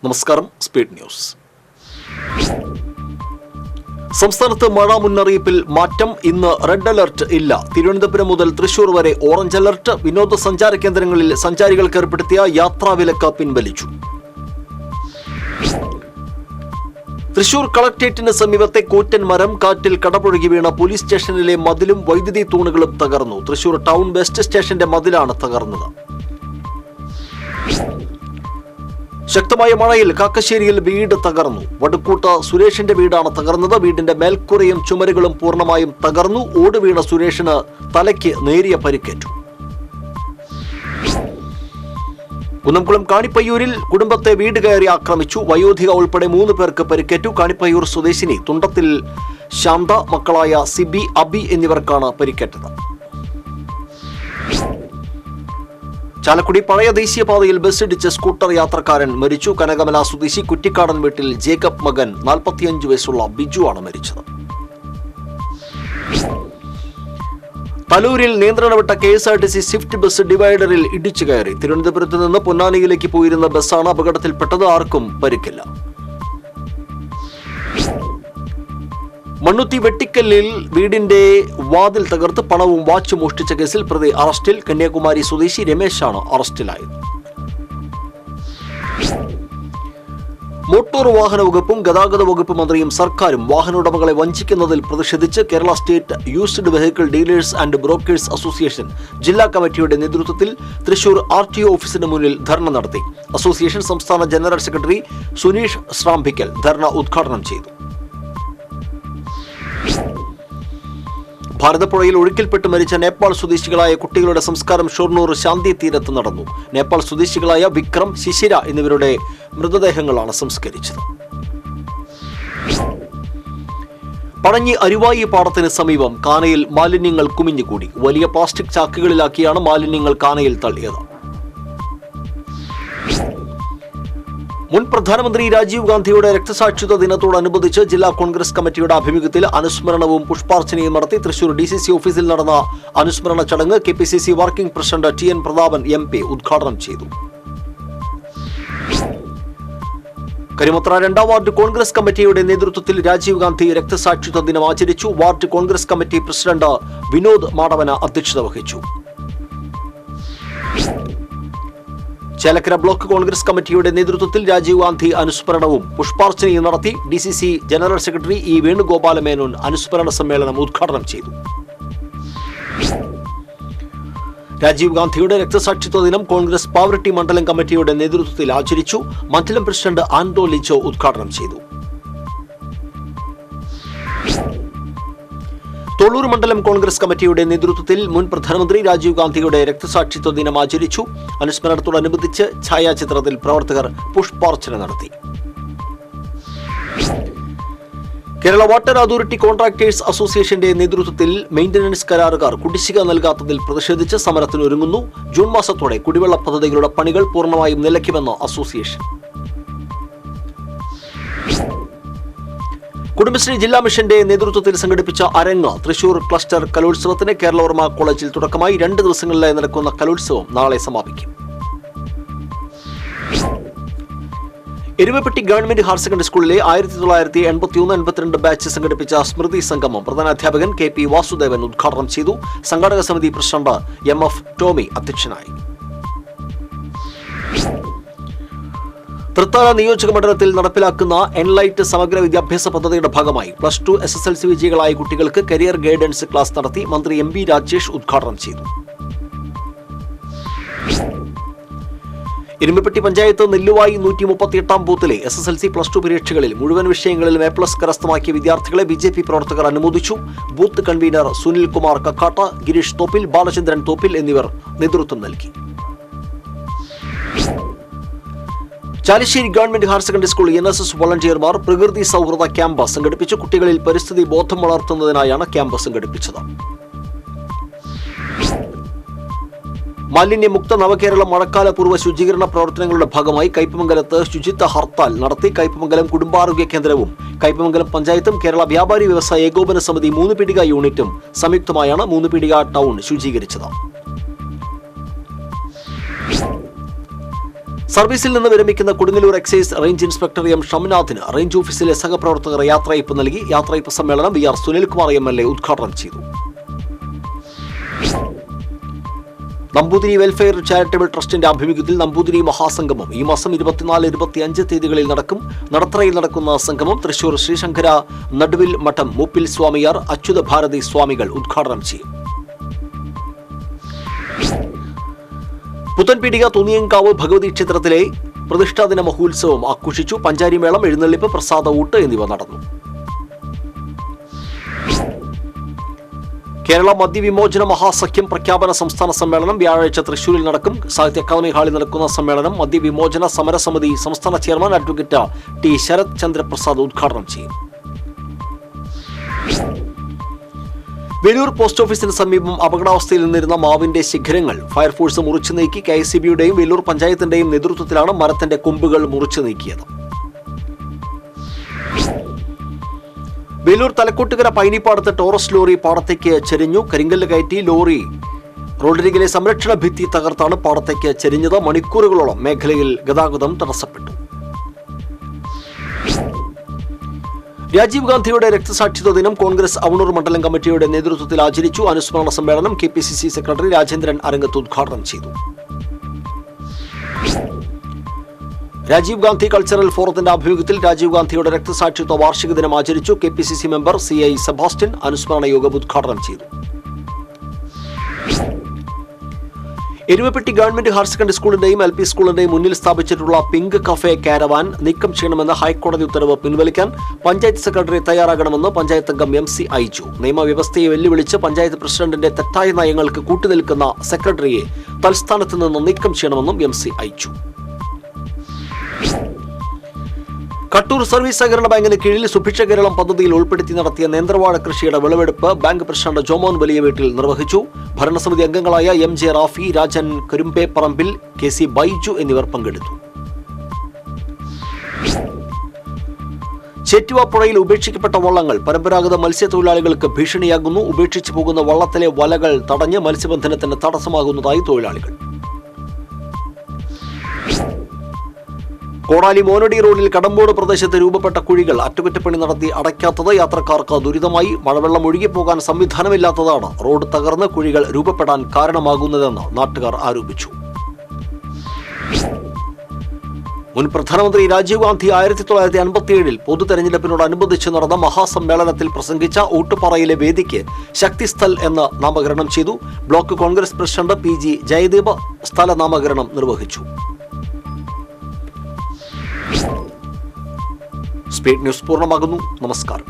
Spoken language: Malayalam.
നമസ്കാരം. Speed news. സംസ്ഥാനത്ത് മഴ മുന്നറിയിപ്പിൽ മാറ്റം. ഇന്ന് റെഡ് അലർട്ട് ഇല്ല. തിരുവനന്തപുരം മുതൽ തൃശൂർ വരെ ഓറഞ്ച് അലർട്ട്. വിനോദസഞ്ചാര കേന്ദ്രങ്ങളിൽ സഞ്ചാരികൾക്ക് ഏർപ്പെടുത്തിയ യാത്രാവിലക്ക് പിൻവലിച്ചു. തൃശൂർ കളക്ടറേറ്റിന് സമീപത്തെ കൂറ്റൻ മരം കാറ്റിൽ കടപുഴകി വീണ പോലീസ് സ്റ്റേഷനിലെ മതിലും വൈദ്യുതി തൂണുകളും തകർന്നു. തൃശൂർ ടൗൺ വെസ്റ്റ് സ്റ്റേഷന്റെ മതിലാണ് തകർന്നത്. ശക്തമായ മഴയിൽ കാക്കശ്ശേരിയിൽ വീട് തകർന്നു. വടുക്കൂട്ട് സുരേഷിന്റെ വീടാണ് തകർന്നത്. വീടിന്റെ മേൽക്കൂരയും ചുമരുകളും പൂർണ്ണമായും തകർന്നു. ഓട് വീണ സുരേഷിന് തലയ്ക്ക് നേരിയ പരിക്കേറ്റു. കുന്നംകുളം കാണിപ്പയ്യൂരിൽ കുടുംബത്തെ വീട് കയറി ആക്രമിച്ചു. വയോധിക ഉൾപ്പെടെ 3 പേർക്ക് പരിക്കേറ്റു. കാണിപ്പയ്യൂർ സ്വദേശിനി തുണ്ടത്തിൽ ശാന്ത, മക്കളായ സിബി, അബി എന്നിവർക്കാണ് പരിക്കേറ്റത്. ചാലക്കുടി പഴയ ദേശീയപാതയിൽ ബസ്സിടിച്ച് സ്കൂട്ടർ യാത്രക്കാരൻ മരിച്ചു. കനകമല സ്വദേശി കുറ്റിക്കാടൻ വീട്ടിൽ ജേക്കബ് മകൻ 45 വയസ്സുള്ള ബിജു ആണ് മരിച്ചത്. തലൂരിൽ നിയന്ത്രണം വിട്ട KSRTC സ്വിഫ്റ്റ് ബസ് ഡിവൈഡറിൽ ഇടിച്ചു കയറി. തിരുവനന്തപുരത്ത് നിന്ന് പൊന്നാനിയിലേക്ക് പോയിരുന്ന ബസ്സാണ് അപകടത്തിൽപ്പെട്ടത്. ആർക്കും പരിക്കില്ല. മണ്ണുത്തി വെട്ടിക്കല്ലിൽ വീടിന്റെ വാതിൽ തകർത്ത് പണവും വാച്ചും മോഷ്ടിച്ച കേസിൽ പ്രതി അറസ്റ്റിൽ. കന്യാകുമാരി സ്വദേശി രമേശാണ് അറസ്റ്റിലായത്. മോട്ടോർ വാഹന വകുപ്പും ഗതാഗത വകുപ്പ് മന്ത്രിയും സർക്കാരും വാഹനോടമകളെ വഞ്ചിക്കുന്നതിൽ പ്രതിഷേധിച്ച് Kerala state used vehicle dealers and brokers association ജില്ലാ കമ്മിറ്റിയുടെ നേതൃത്വത്തിൽ തൃശൂർ RTO ഓഫീസിന് മുന്നിൽ ധർണ നടത്തി. അസോസിയേഷൻ സംസ്ഥാന ജനറൽ സെക്രട്ടറി സുനീഷ് ശ്രാമ്പിക്കൽ ധർണ ഉദ്ഘാടനം ചെയ്തു. ഭാരതപ്പുഴയിൽ ഒഴുക്കിൽപ്പെട്ട് മരിച്ച നേപ്പാൾ സ്വദേശികളായ കുട്ടികളുടെ സംസ്കാരം ഷൊർണൂർ ശാന്തി തീരത്ത് നടന്നു. നേപ്പാൾ സ്വദേശികളായ വിക്രം, ശിശിര എന്നിവരുടെ മൃതദേഹങ്ങളാണ് സംസ്കരിച്ചത്. പഴഞ്ഞി അരുവായി പാടത്തിന് സമീപം കാനയിൽ മാലിന്യങ്ങൾ കുമിഞ്ഞുകൂടി. വലിയ പ്ലാസ്റ്റിക് ചാക്കുകളിലാക്കിയാണ് മാലിന്യങ്ങൾ കാനയിൽ തള്ളിയത്. മുൻ പ്രധാനമന്ത്രി രാജീവ് ഗാന്ധിയുടെ രക്തസാക്ഷിത്വ ദിനത്തോടനുബന്ധിച്ച് ജില്ലാ കോൺഗ്രസ് കമ്മിറ്റിയുടെ ആഭിമുഖ്യത്തിൽ അനുസ്മരണവും പുഷ്പാർച്ചനയും നടത്തി. തൃശൂർ DCC ഓഫീസിൽ നടന്ന അനുസ്മരണ ചടങ്ങ് KPCC working president TN Prathapan MP ഉദ്ഘാടനം ചെയ്തു. കരിമത്ര 2ാം വാർഡ് കോൺഗ്രസ് കമ്മിറ്റിയുടെ നേതൃത്വത്തിൽ രാജീവ് ഗാന്ധി രക്തസാക്ഷിത്വ ദിനം ആചരിച്ചു. Ward Congress committee president Vinod Madavana അധ്യക്ഷത വഹിച്ചു. ചേലക്കര ബ്ലോക്ക് കോൺഗ്രസ് കമ്മിറ്റിയുടെ നേതൃത്വത്തിൽ രാജീവ് ഗാന്ധി അനുസ്മരണവും പുഷ്പാർച്ചനയും നടത്തി. DCC general secretary E Venugopala Menon അനുസ്മരണ സമ്മേളനം ഉദ്ഘാടനം ചെയ്തു. രാജീവ് ഗാന്ധിയുടെ രക്തസാക്ഷിത്വ ദിനം കോൺഗ്രസ് പാവറട്ടി മണ്ഡലം കമ്മിറ്റിയുടെ നേതൃത്വത്തിൽ ആചരിച്ചു. മണ്ഡലം പ്രസിഡന്റ് ആൻഡോ ലിച്ചോ ഉദ്ഘാടനം ചെയ്തു. തൊള്ളൂർ മണ്ഡലം കോൺഗ്രസ് കമ്മിറ്റിയുടെ നേതൃത്വത്തിൽ മുൻ പ്രധാനമന്ത്രി രാജീവ് ഗാന്ധിയുടെ രക്തസാക്ഷിത്വ ദിനം ആചരിച്ചു. അനുസ്മരണത്തോടനുബന്ധിച്ച് ഛായാചിത്രത്തിൽ പ്രവർത്തകർ പുഷ്പാർച്ചന നടത്തി. കേരള വാട്ടർ അതോറിറ്റി കോൺട്രാക്ടേഴ്സ് അസോസിയേഷന്റെ നേതൃത്വത്തിൽ മെയിന്റനൻസ് കരാറുകാർ കുടിശ്ശിക നൽകാത്തതിൽ പ്രതിഷേധിച്ച് സമരത്തിനൊരുങ്ങുന്നു. ജൂൺ മാസത്തോടെ കുടിവെള്ള പദ്ധതികളുടെ പണികൾ പൂർണ്ണമായും നിലയ്ക്കുമെന്ന് അസോസിയേഷൻ. കുടുംബശ്രീ ജില്ലാ മിഷന്റെ നേതൃത്വത്തിൽ സംഘടിപ്പിച്ച അരങ്ങ് തൃശൂർ ക്ലസ്റ്റർ കലോത്സവത്തിന് കേരളവർമ്മ കോളേജിൽ തുടക്കമായി. 2 ദിവസങ്ങളിലായി നടക്കുന്ന കലോത്സവം നാളെ സമാപിക്കും. എരുമപ്പെട്ടി ഗവൺമെന്റ് ഹയർ സെക്കൻഡറി സ്കൂളിലെ 1981-82 ബാച്ച് സംഘടിപ്പിച്ച സ്മൃതി സംഗമം പ്രധാനാധ്യാപകൻ KP വാസുദേവൻ ഉദ്ഘാടനം ചെയ്തു. സംഘാടക സമിതി പ്രസിഡന്റ് MF ടോമി അധ്യക്ഷനായി. തൃത്താല നിയോജക മണ്ഡലത്തിൽ നടപ്പിലാക്കുന്ന എൻലൈറ്റ് സമഗ്ര വിദ്യാഭ്യാസ പദ്ധതിയുടെ ഭാഗമായി +2 SSLC വിജയികളായ കുട്ടികൾക്ക് കരിയർ ഗൈഡൻസ് ക്ലാസ് നടത്തി. മന്ത്രി MB രാജേഷ് ഉദ്ഘാടനം ചെയ്തു. എരുമപ്പെട്ടി പഞ്ചായത്ത് നെല്ലുവായി 138ാം ബൂത്തിലെ SSLC +2 പരീക്ഷകളിൽ മുഴുവൻ വിഷയങ്ങളിലും A+ കരസ്ഥമാക്കിയ വിദ്യാർത്ഥികളെ BJP പ്രവർത്തകർ അനുമോദിച്ചു. ബൂത്ത് കൺവീനർ സുനിൽ കുമാർ കക്കാട്ട, ഗിരീഷ് തോപ്പിൽ, ബാലചന്ദ്രൻ തോപ്പിൽ എന്നിവർ നേതൃത്വം നൽകി. Chalissery government higher secondary school NSS വോളണ്ടിയർമാർ പ്രകൃതി സൗഹൃദ ക്യാമ്പ് സംഘടിപ്പിച്ചു. കുട്ടികളിൽ പരിസ്ഥിതി ബോധം വളർത്തുന്നതിനായാണ് ക്യാമ്പ് സംഘടിപ്പിച്ചത്. മാലിന്യമുക്ത നവകേരളം മഴക്കാല പൂർവ്വ ശുചീകരണ പ്രവർത്തനങ്ങളുടെ ഭാഗമായി കയ്പമംഗലത്ത് ശുചിത്വ ഹർത്താൽ നടത്തി. കയ്പമംഗലം കുടുംബാരോഗ്യ കേന്ദ്രവും കയ്പമംഗലം പഞ്ചായത്തും കേരള വ്യാപാരി വ്യവസായ ഏകോപന സമിതി 3 പീടിക യൂണിറ്റും സംയുക്തമായാണ് 3 പീടിക ടൗൺ ശുചീകരിച്ചത്. സർവീസിൽ നിന്ന് വിരമിക്കുന്ന Kodungallur excise range inspector M ഷംനാഥിന് റേഞ്ച് ഓഫീസിലെ സഹപ്രവർത്തകർ യാത്രയയപ്പ് നൽകി. യാത്രയയപ്പ് സമ്മേളനം VR സുനിൽകുമാർ MLA ഉദ്ഘാടനം ചെയ്തു. നമ്പൂതിരി വെൽഫെയർ ചാരിറ്റബിൾ ട്രസ്റ്റിന്റെ ആഭിമുഖ്യത്തിൽ നമ്പൂതിരി മഹാസംഗമം ഈ മാസം 24, 25 തീയതികളിൽ നടക്കും. നടത്തറയിൽ നടക്കുന്ന സംഗമം തൃശൂർ ശ്രീശങ്കര നടുവിൽ മഠം മൂപ്പിൽ സ്വാമിയാർ അച്യുത ഭാരതി സ്വാമികൾ ഉദ്ഘാടനം ചെയ്യും. പുത്തൻപീടിക തൂന്നിയങ്കാവ് ഭഗവതി ക്ഷേത്രത്തിലെ പ്രതിഷ്ഠാദിന മഹോത്സവം ആഘോഷിച്ചു. പഞ്ചാരിമേളം, എഴുന്നള്ളിപ്പ്, പ്രസാദ ഊട്ട് എന്നിവ നടന്നു. കേരള മദ്യവിമോചന മഹാസഖ്യം പ്രഖ്യാപന സംസ്ഥാന സമ്മേളനം വ്യാഴാഴ്ച തൃശൂരിൽ നടക്കും. സാഹിത്യ അക്കാദമി ഹാളിൽ നടക്കുന്ന സമ്മേളനം മദ്യവിമോചന സമരസമിതി സംസ്ഥാന chairman advocate T Sarath Chandraprasad ഉദ്ഘാടനം ചെയ്യും. വേലൂർ പോസ്റ്റ് ഓഫീസിന് സമീപം അപകടാവസ്ഥയിൽ നിന്നിരുന്ന മാവിന്റെ ശിഖരങ്ങൾ ഫയർഫോഴ്സ് മുറിച്ചു നീക്കി. KICBയുടെയും വേലൂർ പഞ്ചായത്തിന്റെയും നേതൃത്വത്തിലാണ് മരത്തിന്റെ കൊമ്പുകൾ മുറിച്ചു നീക്കിയത്. വേലൂർ തലക്കോട്ടുകര പൈനിപ്പാടത്ത് ടോറസ് ലോറി പാടത്തേക്ക് ചെരിഞ്ഞു. കരിങ്കല്ല് കയറ്റി ലോറി റോഡരികിലെ സംരക്ഷണ ഭിത്തി തകർത്താണ് പാടത്തേക്ക് ചെരിഞ്ഞത്. മണിക്കൂറുകളോളം മേഖലയിൽ ഗതാഗതം തടസ്സപ്പെട്ടു. രാജീവ് ഗാന്ധിയുടെ രക്തസാക്ഷിത്വ ദിനം കോൺഗ്രസ് അവണൂർ മണ്ഡലം കമ്മിറ്റിയുടെ നേതൃത്വത്തിൽ ആചരിച്ചു. അനുസ്മരണ സമ്മേളനം KPCC സെക്രട്ടറി രാജേന്ദ്രൻ അരങ്ങത്ത് ഉദ്ഘാടനം ചെയ്തു. രാജീവ് ഗാന്ധി കൾച്ചറൽ ഫോറത്തിന്റെ ആഭിമുഖ്യത്തിൽ രാജീവ് ഗാന്ധിയുടെ രക്തസാക്ഷിത്വ വാർഷിക ദിനം ആചരിച്ചു. KPCC മെമ്പർ CI സെബാസ്റ്റ്യൻ അനുസ്മരണ യോഗം ഉദ്ഘാടനം ചെയ്തു. എരുമപ്പെട്ടി ഗവൺമെന്റ് ഹയർ സെക്കൻഡറി സ്കൂളിന്റെയും LP സ്കൂളിന്റെയും മുന്നിൽ സ്ഥാപിച്ചിട്ടുള്ള പിങ്ക് കഫേ കാരവാൻ നീക്കം ചെയ്യണമെന്ന ഹൈക്കോടതി ഉത്തരവ് പിൻവലിക്കാൻ പഞ്ചായത്ത് സെക്രട്ടറി തയ്യാറാകണമെന്ന് പഞ്ചായത്ത് അംഗം MC അയച്ചു. നിയമവ്യവസ്ഥയെ വെല്ലുവിളിച്ച് പഞ്ചായത്ത് പ്രസിഡന്റിന്റെ തെറ്റായ നയങ്ങൾക്ക് കൂട്ടുനിൽക്കുന്ന സെക്രട്ടറിയെ തൽസ്ഥാനത്ത് നിന്ന് നീക്കം ചെയ്യണമെന്നും MC അയച്ചു. കട്ടൂർ സർവീസ് സഹകരണ ബാങ്കിന് കീഴിൽ സുഭിക്ഷ കേരളം പദ്ധതിയിൽ ഉൾപ്പെടുത്തി നടത്തിയ നേന്ത്രവാഴ കൃഷിയുടെ വിളവെടുപ്പ് ബാങ്ക് പ്രസിഡന്റ് ജോമോൻ വലിയ വീട്ടിൽ നിർവഹിച്ചു. ഭരണസമിതി അംഗങ്ങളായ MJ റാഫി, രാജൻ കരുമ്പേപ്പറമ്പിൽ, KC ബൈജു എന്നിവർ പങ്കെടുത്തു. ചേറ്റുവ പുഴയിൽ ഉപേക്ഷിക്കപ്പെട്ട വള്ളങ്ങൾ പരമ്പരാഗത മത്സ്യത്തൊഴിലാളികൾക്ക് ഭീഷണിയാകുന്നു. ഉപേക്ഷിച്ചു പോകുന്ന വള്ളത്തിലെ വലകൾ തടഞ്ഞ് മത്സ്യബന്ധനത്തിന് തടസ്സമാകുന്നതായി തൊഴിലാളികൾ. കോടാലി മോനടി റോഡിൽ കടമ്പോട് പ്രദേശത്ത് രൂപപ്പെട്ട കുഴികൾ അറ്റകുറ്റപ്പണി നടത്തി അടയ്ക്കാത്തത് യാത്രക്കാർക്ക് ദുരിതമായി. മഴവെള്ളം ഒഴുകിപ്പോകാൻ സംവിധാനമില്ലാത്തതാണ് റോഡ് തകർന്ന് കുഴികൾ രൂപപ്പെടാൻ കാരണമാകുന്നതെന്ന് നാട്ടുകാർ ആരോപിച്ചു. മുൻ പ്രധാനമന്ത്രി രാജീവ് ഗാന്ധി 1957 പൊതു തെരഞ്ഞെടുപ്പിനോടനുബന്ധിച്ച് നടന്ന മഹാസമ്മേളനത്തിൽ പ്രസംഗിച്ച ഊട്ടുപാറയിലെ വേദിക്ക് ശക്തിസ്ഥൽ എന്ന് നാമകരണം ചെയ്തു. Block Congress president PG Jayadev സ്ഥല നാമകരണം നിർവഹിച്ചു. സ്പീഡ് ന്യൂസ് പൂർണ്ണമാകുന്നു. നമസ്കാരം.